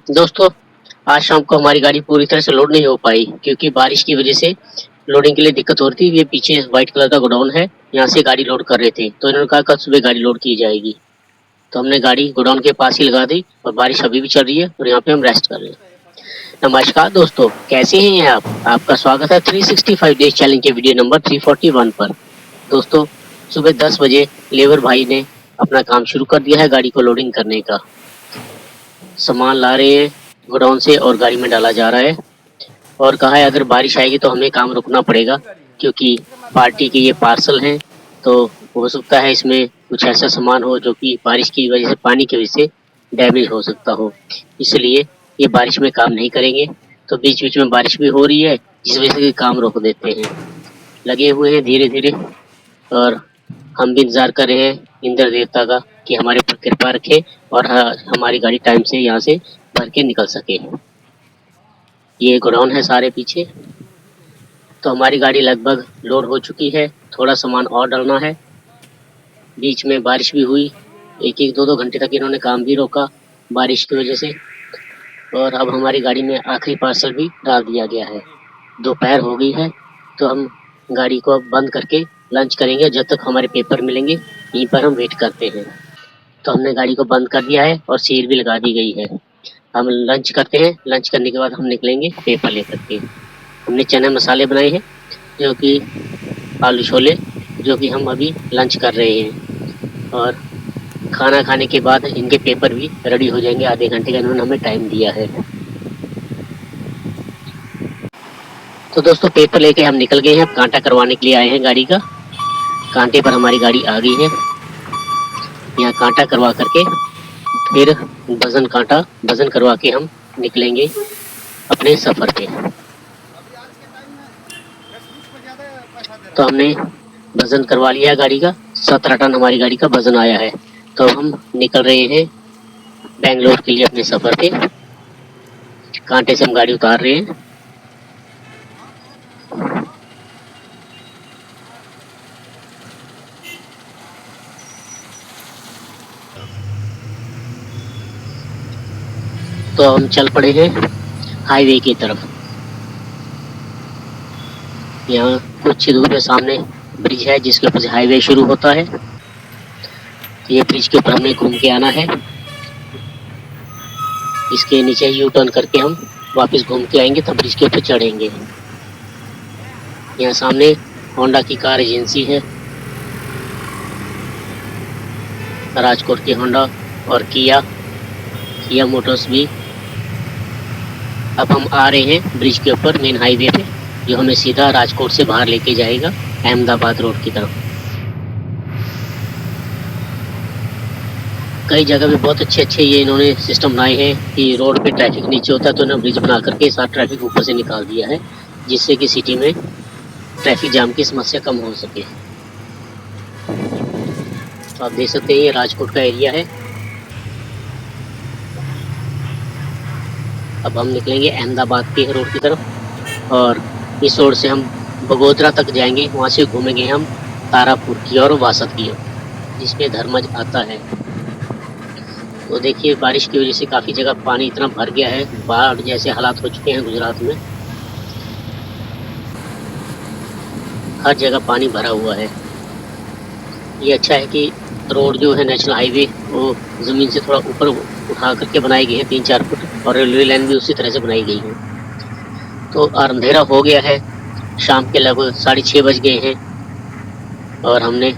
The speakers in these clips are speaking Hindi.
दोस्तों, आज शाम को हमारी गाड़ी पूरी तरह से लोड नहीं हो पाई क्योंकि बारिश की वजह से लोडिंग के लिए दिक्कत हो रही थी। ये पीछे व्हाइट कलर का गोडाउन है, यहाँ से गाड़ी लोड कर रहे थे, तो इन्होंने कहा कल सुबह गाड़ी लोड की जाएगी। तो हमने गाड़ी गोडाउन के पास ही लगा दी और बारिश अभी भी चल रही है और यहाँ पे हम रेस्ट कर रहे हैं। नमस्कार दोस्तों, कैसे हैं आप? आपका स्वागत है 365 डेज चैलेंज के वीडियो नंबर 341 पर। दोस्तों, सुबह 10 बजे लेबर भाई ने अपना काम शुरू कर दिया है गाड़ी को लोडिंग करने का। सामान ला रहे हैं गोडाउन से और गाड़ी में डाला जा रहा है और कहा है अगर बारिश आएगी तो हमें काम रुकना पड़ेगा क्योंकि पार्टी के ये पार्सल हैं, तो हो सकता है इसमें कुछ ऐसा सामान हो जो कि बारिश की वजह से, पानी की वजह से डैमेज हो सकता हो, इसलिए ये बारिश में काम नहीं करेंगे। तो बीच बीच में बारिश भी हो रही है जिस वजह से काम रोक देते हैं। लगे हुए हैं धीरे धीरे और हम भी इंतजार कर रहे हैं इंद्र देवता का कि हमारे ऊपर कृपा रखे और हमारी गाड़ी टाइम से यहाँ से भर के निकल सके। ये गोडाउन है सारे पीछे। तो हमारी गाड़ी लगभग लोड हो चुकी है, थोड़ा सामान और डालना है। बीच में बारिश भी हुई, एक एक दो दो घंटे तक इन्होंने काम भी रोका बारिश की वजह से। और अब हमारी गाड़ी में आखिरी पार्सल भी डाल दिया गया है। दोपहर हो गई है तो हम गाड़ी को अब बंद करके लंच करेंगे जब तक हमारे पेपर मिलेंगे, यहीं पर हम वेट करते हैं। तो हमने गाड़ी को बंद कर दिया है और सील भी लगा दी गई है। हम लंच करते हैं, लंच करने के बाद हम निकलेंगे पेपर लेकर के। हमने चने मसाले बनाए हैं जो कि आलू छोले, जो कि हम अभी लंच कर रहे हैं और खाना खाने के बाद इनके पेपर भी रेडी हो जाएंगे। आधे घंटे का इन्होंने हमें टाइम दिया है। तो दोस्तों, पेपर लेके हम निकल गए हैं, कांटा करवाने के लिए आए हैं गाड़ी का। कांटे पर हमारी गाड़ी आ गई है, यहाँ कांटा करवा करके फिर वजन करवा के हम निकलेंगे अपने सफर पे। तो हमने वजन करवा लिया गाड़ी का, 17 टन हमारी गाड़ी का वजन आया है। तो हम निकल रहे हैं बेंगलोर के लिए अपने सफर पे। कांटे से हम गाड़ी उतार रहे हैं। तो हम चल पड़े हैं हाईवे की तरफ। यहाँ कुछ दूर पे सामने ब्रिज है जिसके ऊपर से हाईवे शुरू होता है। तो ये ब्रिज के ऊपर हमें घूम के आना है। इसके नीचे यू टर्न करके हम वापस घूम के आएंगे, तब ब्रिज के ऊपर चढ़ेंगे। यहाँ सामने होंडा की कार एजेंसी है, राजकोट की होंडा और किया मोटर्स भी। अब हम आ रहे हैं ब्रिज के ऊपर मेन हाईवे पे, जो हमें सीधा राजकोट से बाहर लेके जाएगा अहमदाबाद रोड की तरफ। कई जगह पे बहुत अच्छे ये इन्होंने सिस्टम बनाए हैं कि रोड पे ट्रैफिक नीचे होता है, तो इन्होंने ब्रिज बना करके सारा ट्रैफिक ऊपर से निकाल दिया है, जिससे कि सिटी में ट्रैफिक जाम की समस्या कम हो सके। तो आप देख सकते हैं ये राजकोट का एरिया है। अब हम निकलेंगे अहमदाबाद के रोड की तरफ और इस रोड से हम बगोदरा तक जाएंगे। वहाँ से घूमेंगे हम तारापुर की और वासद की ओर, जिसमें धर्मज आता है। तो देखिए, बारिश की वजह से काफ़ी जगह पानी इतना भर गया है, बाढ़ जैसे हालात हो चुके हैं गुजरात में। हर जगह पानी भरा हुआ है। ये अच्छा है कि रोड जो है नेशनल हाईवे वो ज़मीन से थोड़ा ऊपर उठा करके बनाई गई है 3-4 फुट, और रेलवे लाइन भी उसी तरह से बनाई गई है। तो अंधेरा हो गया है, शाम के लगभग 6:30 बज गए हैं और हमने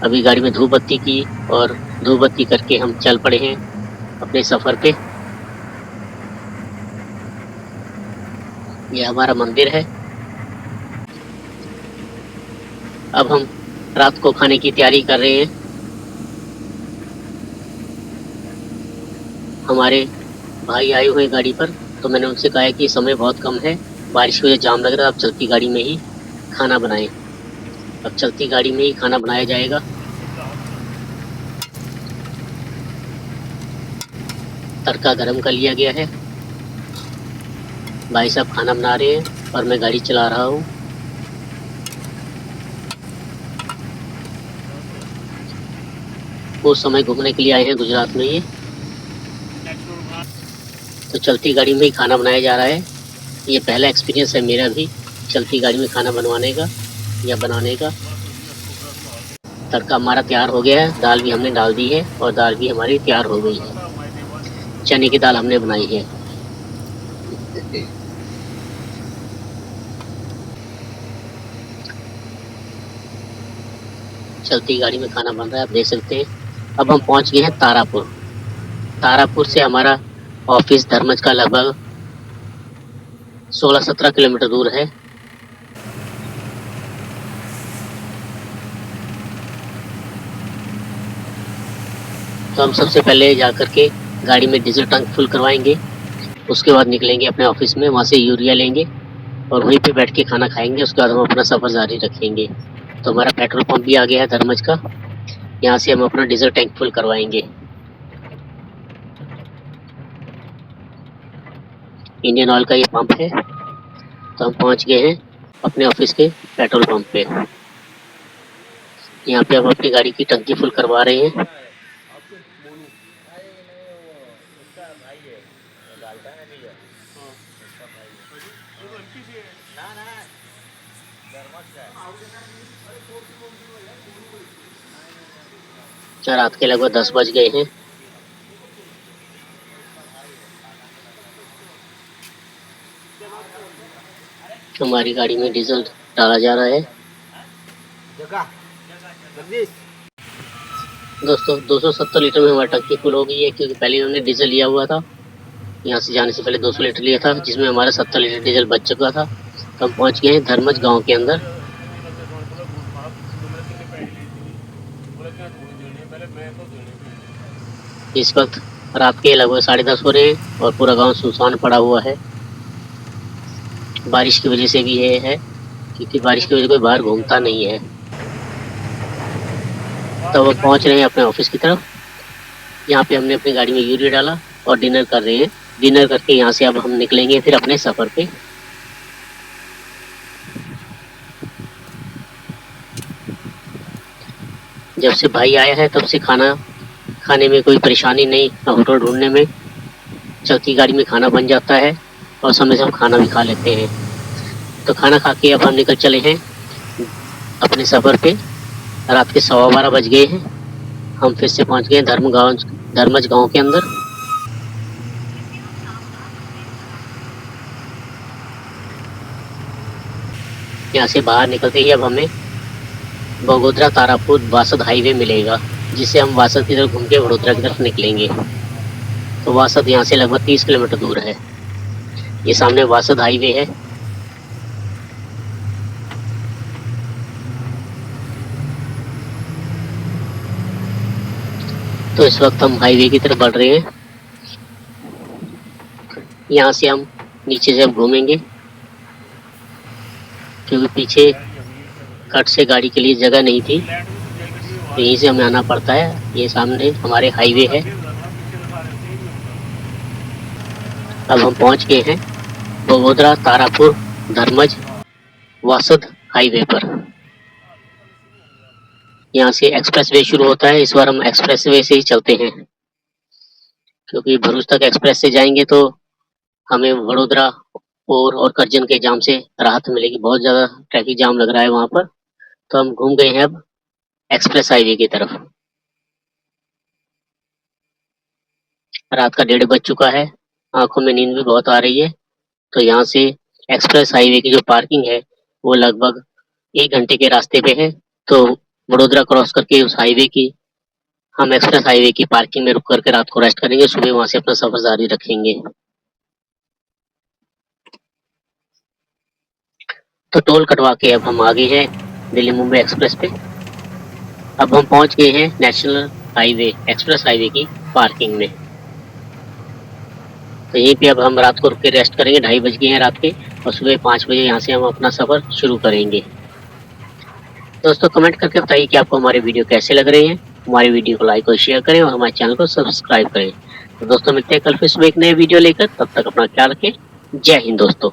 अभी गाड़ी में धूप बत्ती की और धूप बत्ती करके हम चल पड़े हैं अपने सफ़र पे। ये हमारा मंदिर है। अब हम रात को खाने की तैयारी कर रहे हैं। हमारे भाई आए हुए हैं गाड़ी पर, तो मैंने उनसे कहा है कि समय बहुत कम है, बारिश की वजह जाम लग रहा है, अब चलती गाड़ी में ही खाना बनाएं। अब चलती गाड़ी में ही खाना बनाया जाएगा। तड़का गरम कर लिया गया है, भाई साहब खाना बना रहे हैं और मैं गाड़ी चला रहा हूँ। वो समय घूमने के लिए आए हैं गुजरात में ये। तो चलती गाड़ी में ही खाना बनाया जा रहा है। ये पहला एक्सपीरियंस है मेरा भी चलती गाड़ी में खाना बनवाने का या बनाने का। तड़का हमारा तैयार हो गया है, दाल भी हमने डाल दी है और दाल भी हमारी तैयार हो गई है। चने की दाल हमने बनाई है। चलती गाड़ी में खाना बन रहा है, आप देख सकते हैं। अब हम पहुंच गए हैं तारापुर। तारापुर से हमारा ऑफिस धर्मज का लगभग 16-17 किलोमीटर दूर है। तो हम सबसे पहले जाकर के गाड़ी में डीजल टैंक फुल करवाएंगे, उसके बाद निकलेंगे अपने ऑफिस में, वहाँ से यूरिया लेंगे और वहीं पे बैठ के खाना खाएंगे। उसके बाद हम अपना सफ़र जारी रखेंगे। तो हमारा पेट्रोल पंप भी आ गया है धर्मज का, यहाँ से हम अपना डीजल टैंक फुल करवाएंगे। इंडियन ऑयल का ये पंप है। तो हम पहुँच गए हैं अपने ऑफिस के पेट्रोल पंप पे। यहाँ पे हम अपनी गाड़ी की टंकी फुल करवा रहे हैं। रात के लगभग 10 बज गए हैं। हमारी गाड़ी में डीजल डाला जा रहा है। दोस्तों 270 लीटर में हमारी टंकी फुल हो गई है, क्योंकि पहले हमने डीजल लिया हुआ था। यहाँ से जाने से पहले 200 लीटर लिया था, जिसमें हमारा 70 लीटर डीजल बच चुका था। तो हम पहुँच गए हैं धर्मज गांव के अंदर। इस वक्त रात के लगभग 10:30 हो रहे हैं और पूरा गांव सुनसान पड़ा हुआ है। बारिश की वजह से भी ये है, क्योंकि बारिश की वजह से कोई बाहर घूमता नहीं है। तो वो पहुंच रहे हैं अपने ऑफिस की तरफ। यहाँ पे हमने अपनी गाड़ी में यूरिया डाला और डिनर कर रहे हैं। डिनर करके यहाँ से अब हम निकलेंगे फिर अपने सफ़र पे। जब से भाई आया है तब से खाना खाने में कोई परेशानी नहीं, ना होटल ढूंढने में। चलती गाड़ी में खाना बन जाता है और समय से हम खाना भी खा लेते हैं। तो खाना खा के अब हम निकल चले हैं अपने सफ़र पे। रात के 12:15 बज गए हैं। हम फिर से पहुंच गए धर्मज गांव के अंदर। यहाँ से बाहर निकलते ही अब हमें बगोदरा तारापुर वासद हाईवे मिलेगा, जिससे हम वासद की तरफ घूम के वडोदरा की तरफ निकलेंगे। तो वासद यहाँ से लगभग 30 किलोमीटर दूर है। ये सामने वासद हाईवे है। तो इस वक्त हम हाईवे की तरफ बढ़ रहे हैं। यहाँ से हम नीचे से अब घूमेंगे, क्योंकि पीछे कट से गाड़ी के लिए जगह नहीं थी, तो यहीं से हमें आना पड़ता है। ये सामने हमारे हाईवे है। अब हम पहुंच गए हैं बगोदरा तारापुर धर्मज वासद हाईवे पर। यहाँ से एक्सप्रेस वे शुरू होता है। इस बार हम एक्सप्रेस वे से ही चलते हैं, क्योंकि भरूच तक एक्सप्रेस से जाएंगे तो हमें वडोदरा और करजन के जाम से राहत मिलेगी। बहुत ज़्यादा ट्रैफिक जाम लग रहा है वहाँ पर। तो हम घूम गए हैं अब एक्सप्रेस हाईवे की तरफ। रात का 1:30 बज चुका है, आंखों में नींद भी बहुत आ रही है। तो यहाँ से एक्सप्रेस हाईवे की जो पार्किंग है वो लगभग 1 घंटे के रास्ते पे है। तो वडोदरा क्रॉस करके उस हाईवे की हम एक्सप्रेस हाईवे की पार्किंग में रुक करके रात को रेस्ट करेंगे। सुबह वहाँ से अपना सफर जारी रखेंगे। तो टोल कटवा के अब हम आगे हैं दिल्ली मुंबई एक्सप्रेस पे। अब हम पहुंच गए हैं नेशनल हाईवे एक्सप्रेस हाईवे की पार्किंग में। तो यहीं पे अब हम रात को रुक के रेस्ट करेंगे। 2:30 बज गए हैं रात के, और सुबह 5 बजे यहाँ से हम अपना सफ़र शुरू करेंगे। दोस्तों कमेंट करके बताइए कि आपको हमारे वीडियो कैसे लग रहे हैं। हमारे वीडियो को लाइक और शेयर करें और हमारे चैनल को सब्सक्राइब करें। तो दोस्तों मिलते हैं कल फिर सुबह एक नए वीडियो लेकर। तब तक अपना ख्याल रखें। जय हिंद दोस्तों।